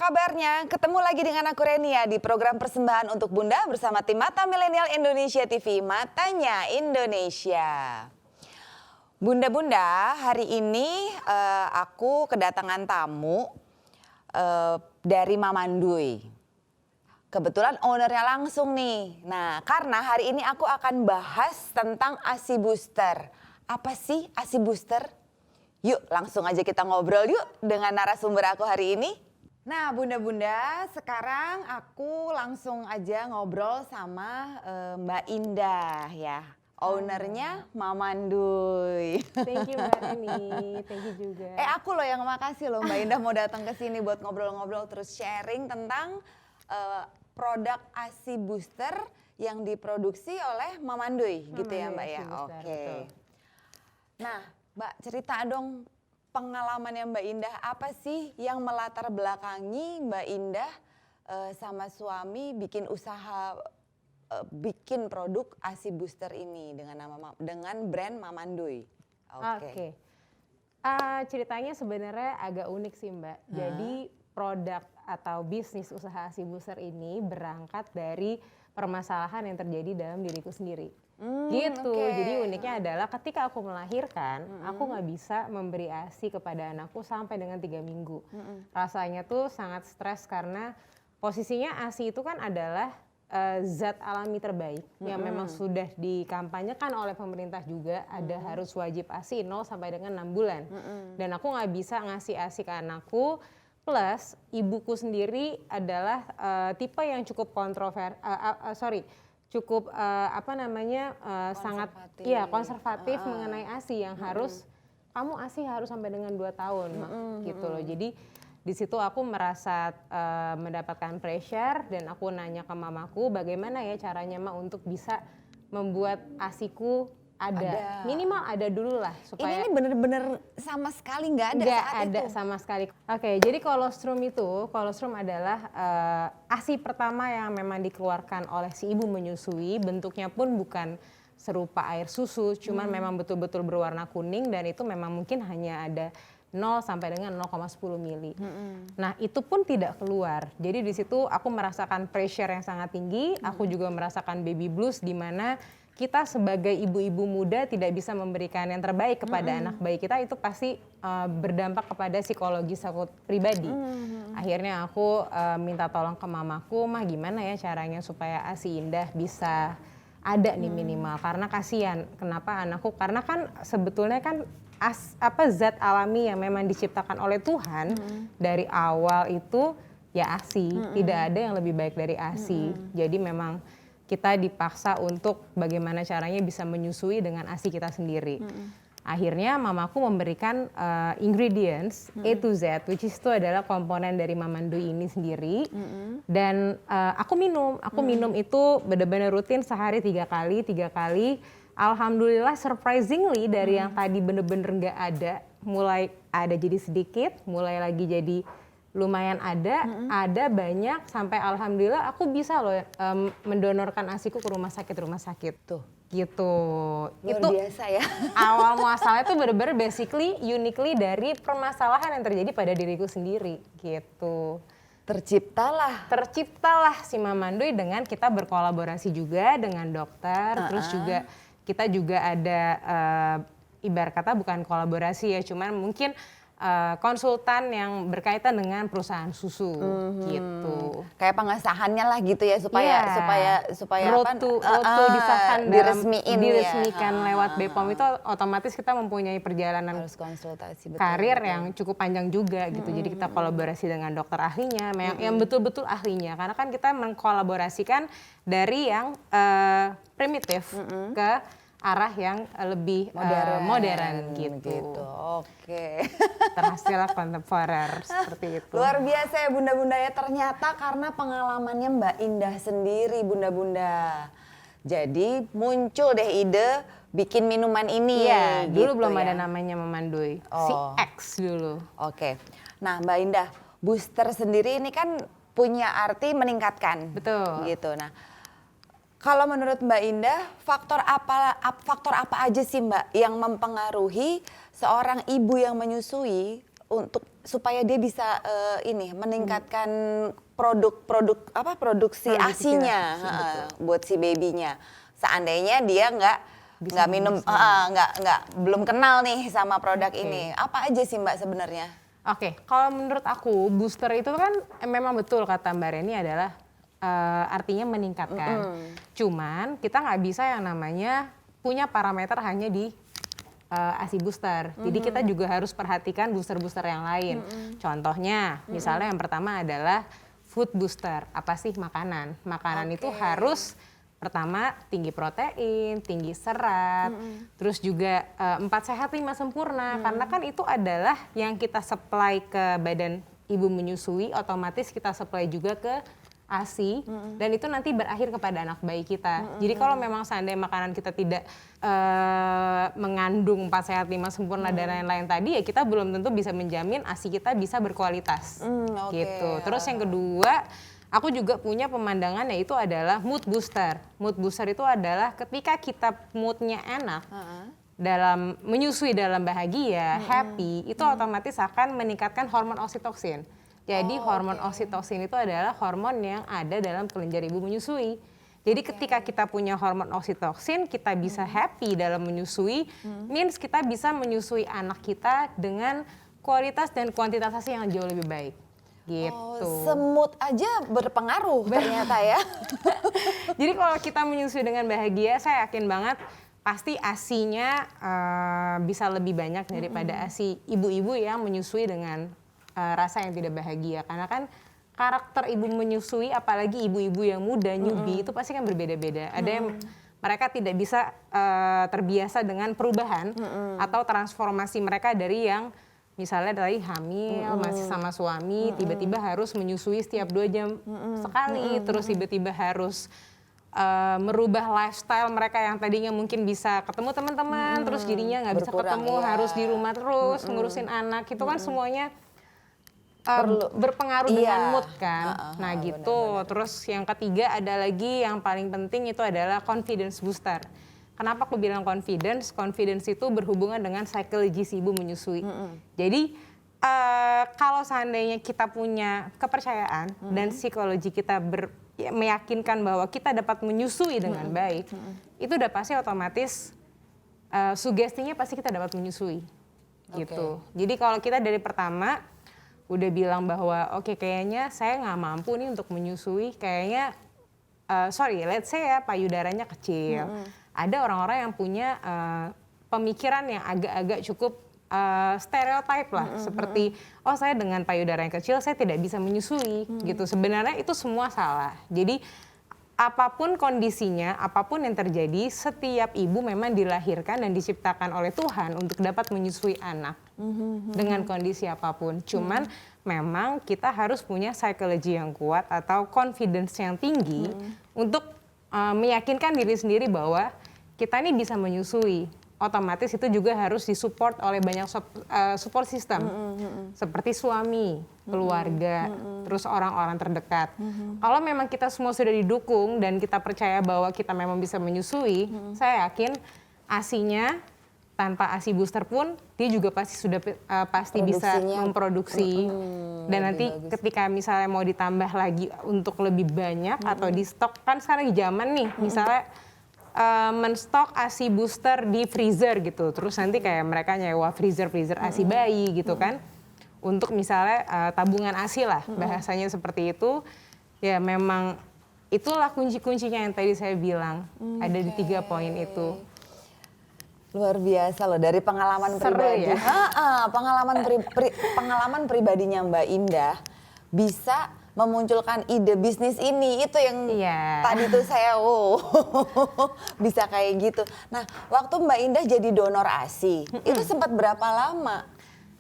kabarnya? Ketemu lagi dengan aku Renia di program persembahan untuk Bunda bersama tim Mata Milenial Indonesia TV, Matanya Indonesia. Bunda-bunda, hari ini aku kedatangan tamu dari Mamandui. Kebetulan ownernya langsung nih. Nah, karena hari ini aku akan bahas tentang ASI Booster. Apa sih ASI Booster? Yuk langsung aja kita ngobrol yuk dengan narasumber aku hari ini. Nah bunda-bunda, sekarang aku langsung aja ngobrol sama Mbak Indah ya. Ownernya Mamandui. Thank you Mbak Reni, thank you juga. Aku loh yang makasih loh Mbak Indah mau datang ke sini buat ngobrol-ngobrol terus sharing tentang produk ASI Booster yang diproduksi oleh Mamandui gitu ya Mbak ya. Booster, Oke. betul. Nah Mbak cerita dong pengalamannya Mbak Indah, apa sih yang melatar belakangi Mbak Indah sama suami bikin usaha, bikin produk ASI Booster ini dengan brand Mamandui? Oke. Ceritanya sebenarnya agak unik sih Mbak. Jadi produk atau bisnis usaha ASI Booster ini berangkat dari permasalahan yang terjadi dalam diriku sendiri. Gitu. Okay. Jadi uniknya adalah ketika aku melahirkan, aku nggak bisa memberi ASI kepada anakku sampai dengan 3 minggu. Rasanya tuh sangat stres karena posisinya ASI itu kan adalah zat alami terbaik yang memang sudah dikampanyekan oleh pemerintah juga, ada harus wajib ASI 0 sampai dengan 6 bulan. Dan aku nggak bisa ngasih ASI ke anakku. Plus ibuku sendiri adalah tipe yang cukup sangat konservatif mengenai ASI yang harus kamu ASI harus sampai dengan 2 tahun gitu loh. Jadi di situ aku merasa mendapatkan pressure dan aku nanya ke mamaku bagaimana ya caranya untuk bisa membuat ASIku ada. Minimal ada dulu lah supaya ini bener-bener sama sekali nggak ada saat ada itu. sama sekali. Oke, jadi kolostrum adalah ASI pertama yang memang dikeluarkan oleh si ibu menyusui. Bentuknya pun bukan serupa air susu, cuman memang betul-betul berwarna kuning dan itu memang mungkin hanya ada 0 sampai dengan 0,10 mili. Nah itu pun tidak keluar. Jadi di situ aku merasakan pressure yang sangat tinggi. Aku juga merasakan baby blues di mana kita sebagai ibu-ibu muda tidak bisa memberikan yang terbaik kepada anak bayi kita, itu pasti berdampak kepada psikologis aku pribadi. Akhirnya aku minta tolong ke mamaku, mah gimana ya caranya supaya ASI Indah bisa ada nih minimal. Karena kasihan, kenapa anakku? Karena kan sebetulnya kan zat alami yang memang diciptakan oleh Tuhan dari awal itu ya ASI, tidak ada yang lebih baik dari ASI. Jadi memang kita dipaksa untuk bagaimana caranya bisa menyusui dengan ASI kita sendiri. Akhirnya mamaku memberikan ingredients A to Z, which is itu adalah komponen dari Mamandui ini sendiri. Dan aku minum itu benar-benar rutin sehari 3 kali. Alhamdulillah surprisingly dari yang tadi bener-bener nggak ada, mulai ada jadi sedikit, mulai lagi jadi lumayan ada banyak, sampai alhamdulillah aku bisa loh mendonorkan ASIku ke rumah sakit tuh gitu. Luar biasa ya. Awal muasalnya tuh bener-bener basically uniquely dari permasalahan yang terjadi pada diriku sendiri gitu. Terciptalah si Mamandui dengan kita berkolaborasi juga dengan dokter, terus juga kita juga ada ibarat kata bukan kolaborasi ya, cuman mungkin konsultan yang berkaitan dengan perusahaan susu gitu. Kayak pengesahannya lah gitu ya supaya rotu disahkan diresmikan lewat BPOM itu otomatis kita mempunyai perjalanan harus konsultasi karir yang cukup panjang juga gitu. Jadi kita kolaborasi dengan dokter ahlinya, yang betul-betul ahlinya, karena kan kita mengkolaborasikan dari yang primitif ke arah yang lebih modern gitu. Oke. Terhasil kontemporer seperti itu. Luar biasa ya bunda-bunda ya, ternyata karena pengalamannya Mbak Indah sendiri bunda-bunda. Jadi muncul deh ide bikin minuman ini. Iya, dulu gitu belum ya. ada namanya Mamandui. Si X dulu. Oke. Nah Mbak Indah, booster sendiri ini kan punya arti meningkatkan. Betul. Gitu. Nah, kalau menurut Mbak Indah, faktor apa aja sih Mbak yang mempengaruhi seorang ibu yang menyusui untuk supaya dia bisa meningkatkan produksi ASI-nya buat si babynya. Seandainya dia nggak minum, belum kenal nih sama produk ini. Apa aja sih Mbak sebenarnya? Oke, kalau menurut aku booster itu kan memang betul kata Mbak Reni adalah artinya meningkatkan. Cuman kita nggak bisa yang namanya punya parameter hanya di ASI booster. Jadi kita juga harus perhatikan booster-booster yang lain. Contohnya, misalnya yang pertama adalah food booster. Apa sih makanan? Makanan itu harus pertama tinggi protein, tinggi serat, terus juga 4 sehat 5 sempurna. Karena kan itu adalah yang kita supply ke badan ibu menyusui, otomatis kita supply juga ke ASI, dan itu nanti berakhir kepada anak bayi kita. Jadi kalau memang seandainya makanan kita tidak mengandung 4 sehat 5 sempurna dan lain-lain tadi, ya kita belum tentu bisa menjamin ASI kita bisa berkualitas. Gitu. Terus yang kedua, aku juga punya pemandangan yaitu adalah mood booster. Mood booster itu adalah ketika kita moodnya enak, dalam menyusui dalam bahagia, happy, itu otomatis akan meningkatkan hormon oksitoksin. Jadi hormon oksitoksin itu adalah hormon yang ada dalam kelenjar ibu menyusui. Jadi ketika kita punya hormon oksitoksin, kita bisa happy dalam menyusui, means kita bisa menyusui anak kita dengan kualitas dan kuantitas ASI yang jauh lebih baik. Gitu. Semut aja berpengaruh ternyata ya. Jadi kalau kita menyusui dengan bahagia, saya yakin banget pasti ASI-nya bisa lebih banyak daripada ASI ibu-ibu yang menyusui dengan rasa yang tidak bahagia. Karena kan karakter ibu menyusui, apalagi ibu-ibu yang muda, newbie, itu pasti kan berbeda-beda. Ada yang mereka tidak bisa terbiasa dengan perubahan atau transformasi mereka dari yang misalnya dari hamil, masih sama suami, tiba-tiba harus menyusui setiap 2 jam sekali, terus tiba-tiba harus merubah lifestyle mereka yang tadinya mungkin bisa ketemu teman-teman, terus jadinya nggak bisa ketemu, harus di rumah terus, ngurusin anak, itu kan semuanya berpengaruh dengan mood kan. Nah gitu, terus yang ketiga ada lagi yang paling penting itu adalah confidence booster. Kenapa aku bilang confidence? Confidence itu berhubungan dengan psikologi si ibu menyusui. Jadi kalau seandainya kita punya kepercayaan dan psikologi kita meyakinkan bahwa kita dapat menyusui dengan baik, itu udah pasti otomatis sugestinya pasti kita dapat menyusui. Gitu. Jadi kalau kita dari pertama udah bilang bahwa oke, kayaknya saya nggak mampu nih untuk menyusui, kayaknya let's say ya payudaranya kecil. Ada orang-orang yang punya pemikiran yang agak-agak cukup stereotype lah, seperti saya dengan payudara yang kecil saya tidak bisa menyusui gitu. Sebenarnya itu semua salah. Jadi apapun kondisinya, apapun yang terjadi, setiap ibu memang dilahirkan dan diciptakan oleh Tuhan untuk dapat menyusui anak dengan kondisi apapun. Cuman memang kita harus punya psikologi yang kuat atau confidence yang tinggi untuk meyakinkan diri sendiri bahwa kita ini bisa menyusui. Otomatis itu juga harus disupport oleh banyak support system, seperti suami, keluarga, terus orang-orang terdekat. Kalau memang kita semua sudah didukung dan kita percaya bahwa kita memang bisa menyusui, saya yakin ASI-nya tanpa ASI booster pun dia juga pasti bisa memproduksi. Dan nanti ketika misalnya mau ditambah lagi untuk lebih banyak atau di stok, kan sekarang zaman nih, misalnya menstok ASI booster di freezer gitu, terus nanti kayak mereka nyewa freezer ASI bayi gitu kan, untuk misalnya tabungan ASI lah, bahasanya seperti itu. Ya memang itulah kunci-kuncinya yang tadi saya bilang, ada di 3 poin itu. Luar biasa loh, dari pengalaman pribadi. Ya? Pengalaman pribadinya Mbak Indah bisa memunculkan ide bisnis ini, itu yang tadi tuh saya bisa kayak gitu. Nah, waktu Mbak Indah jadi donor ASI, itu sempat berapa lama?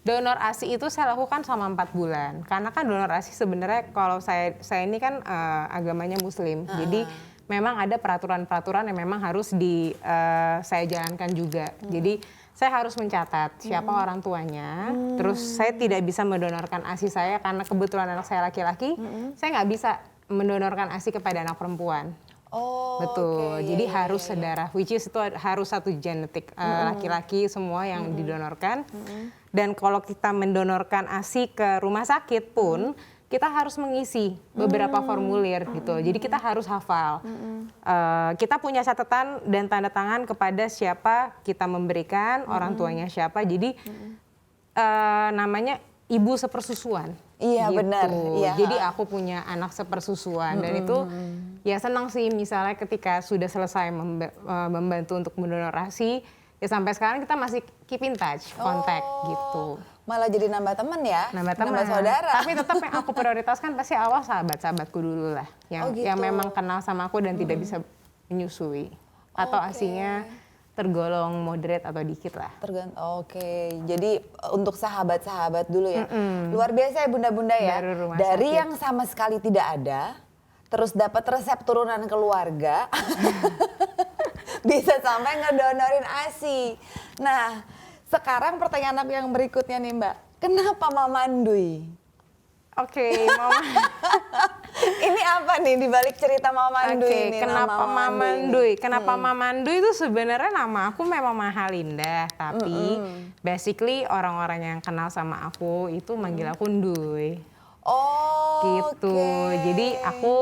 Donor ASI itu saya lakukan selama 4 bulan. Karena kan donor ASI sebenarnya kalau saya ini kan agamanya Muslim, jadi memang ada peraturan-peraturan yang memang harus saya jalankan juga. Jadi saya harus mencatat siapa orang tuanya, terus saya tidak bisa mendonorkan ASI saya karena kebetulan anak saya laki-laki, saya nggak bisa mendonorkan ASI kepada anak perempuan. Oh, Betul, oke, jadi iya, harus iya, iya. sedarah, which is itu harus satu genetik laki-laki semua yang didonorkan. Dan kalau kita mendonorkan ASI ke rumah sakit pun, kita harus mengisi beberapa formulir gitu. Jadi kita harus hafal. Kita punya catatan dan tanda tangan kepada siapa kita memberikan, orang tuanya siapa. Jadi namanya ibu sepersusuan. Iya, gitu. benar. Iya. Jadi aku punya anak sepersusuan dan itu ya senang sih misalnya ketika sudah selesai membantu untuk mendonorasi ya sampai sekarang kita masih keep in touch, kontak gitu. Malah jadi nambah teman ya, Nambah teman. saudara. Tapi tetap yang aku prioritaskan pasti awal sahabat-sahabatku dulu lah, yang gitu. yang memang kenal sama aku dan tidak bisa menyusui atau Oke. asinya tergolong moderate atau dikit lah. Oke, jadi untuk sahabat-sahabat dulu ya. Luar biasa ya bunda-bunda ya. Baru rumah Dari sakit. yang sama sekali tidak ada, terus dapat resep turunan keluarga, bisa sampai ngedonorin ASI. Nah, sekarang pertanyaan aku yang berikutnya nih Mbak. Kenapa Mamandui? Oke, Mama. Ini apa nih dibalik cerita Mamandui Oke, ini? kenapa nama Mamandui? Kenapa Mamandui itu sebenarnya nama aku memang Mahalinda, tapi basically orang-orang yang kenal sama aku itu manggil aku Ndui. Oh, Gitu. oke. Jadi aku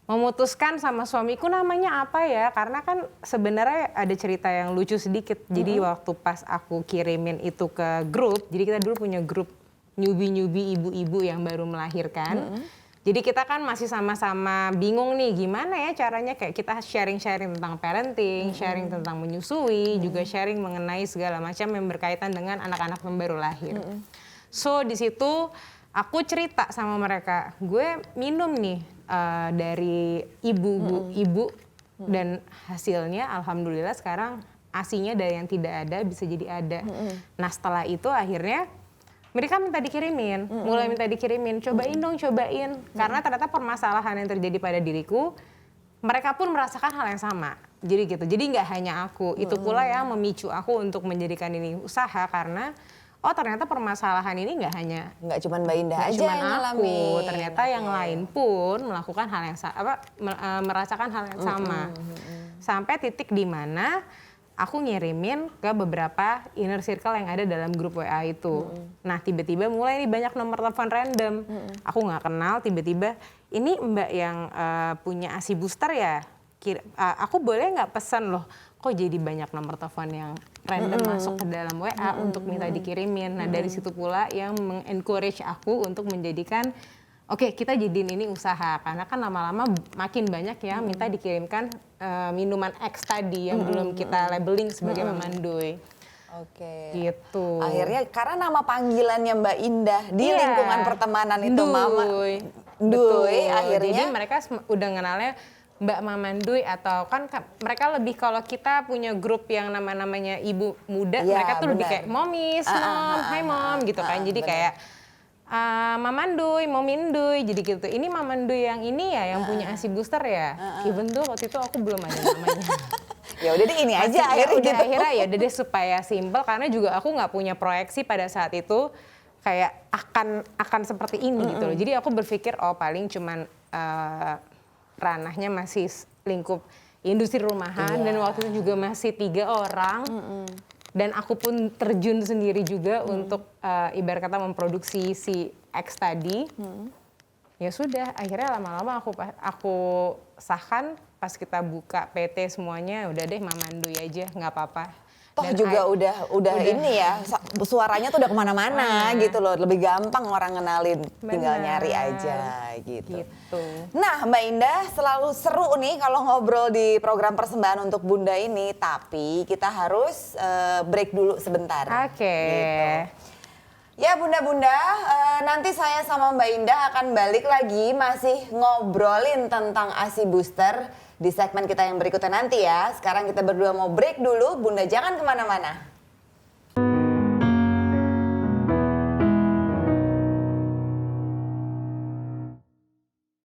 memutuskan sama suamiku namanya apa ya? Karena kan sebenarnya ada cerita yang lucu sedikit. Jadi waktu pas aku kirimin itu ke grup, jadi kita dulu punya grup newbie ibu-ibu yang baru melahirkan. Jadi kita kan masih sama-sama bingung nih gimana ya caranya kayak kita sharing-sharing tentang parenting, sharing tentang menyusui, juga sharing mengenai segala macam yang berkaitan dengan anak-anak yang baru lahir. So di situ aku cerita sama mereka, gue minum nih dari ibu dan hasilnya alhamdulillah sekarang asinya dari yang tidak ada bisa jadi ada. Nah setelah itu akhirnya mereka minta dikirimin, mulai minta dikirimin, cobain dong, cobain. Karena ternyata permasalahan yang terjadi pada diriku, mereka pun merasakan hal yang sama. Jadi gitu, jadi nggak hanya aku, itu pula yang memicu aku untuk menjadikan ini usaha karena oh ternyata permasalahan ini nggak Nggak cuma Mbak Indah nggak aja cuma yang aku, ngalamin. ternyata yang lain pun melakukan hal yang merasakan hal yang sama. Sampai titik di mana aku ngirimin ke beberapa inner circle yang ada dalam grup WA itu. Nah tiba-tiba mulai nih banyak nomor telepon random. Aku nggak kenal tiba-tiba, ini Mbak yang punya ASI booster ya? Aku boleh nggak pesan loh? Kok jadi banyak nomor telepon yang random masuk ke dalam WA untuk minta dikirimin. Nah dari situ pula yang mengencourage aku untuk menjadikan oke, kita jadiin ini usaha karena kan lama-lama makin banyak ya minta dikirimkan minuman X tadi yang belum kita labeling sebagai Mamandui. Oke. Gitu. Akhirnya karena nama panggilannya Mbak Indah di Iya. lingkungan pertemanan itu Mama Betul. Dui akhirnya. Jadi mereka udah kenalnya Mbak Mamandui atau kan mereka lebih kalau kita punya grup yang nama-namanya ibu muda, Iya, mereka tuh lebih benar. kayak momis, mom, hai mom gitu kan. Jadi benar. kayak Mamandui, Momindui, jadi gitu. Ini Mamandui yang ini ya, yang punya ASI booster ya. Even tuh waktu itu aku belum ada namanya. Ya udah deh ini aja Masih, akhirnya udah gitu. akhirnya ya udah deh supaya simple karena juga aku nggak punya proyeksi pada saat itu kayak akan seperti ini gitu loh. Jadi aku berpikir oh paling cuman ranahnya masih lingkup industri rumahan dan waktu itu juga masih 3 orang. Dan aku pun terjun sendiri juga untuk ibarat kata memproduksi si X tadi. Ya sudah, akhirnya lama-lama aku sahkan pas kita buka PT semuanya, udah deh Mamandui aja, nggak apa-apa. Toh Dan juga udah ini ya suaranya tuh udah kemana-mana gitu loh, lebih gampang orang kenalin, tinggal Benar. nyari aja gitu. Gitu. Nah Mbak Indah selalu seru nih kalau ngobrol di program persembahan untuk Bunda ini, tapi kita harus break dulu sebentar. Oke. Gitu. Ya bunda-bunda, nanti saya sama Mbak Indah akan balik lagi masih ngobrolin tentang ASI booster di segmen kita yang berikutnya nanti ya. Sekarang kita berdua mau break dulu, Bunda jangan kemana-mana.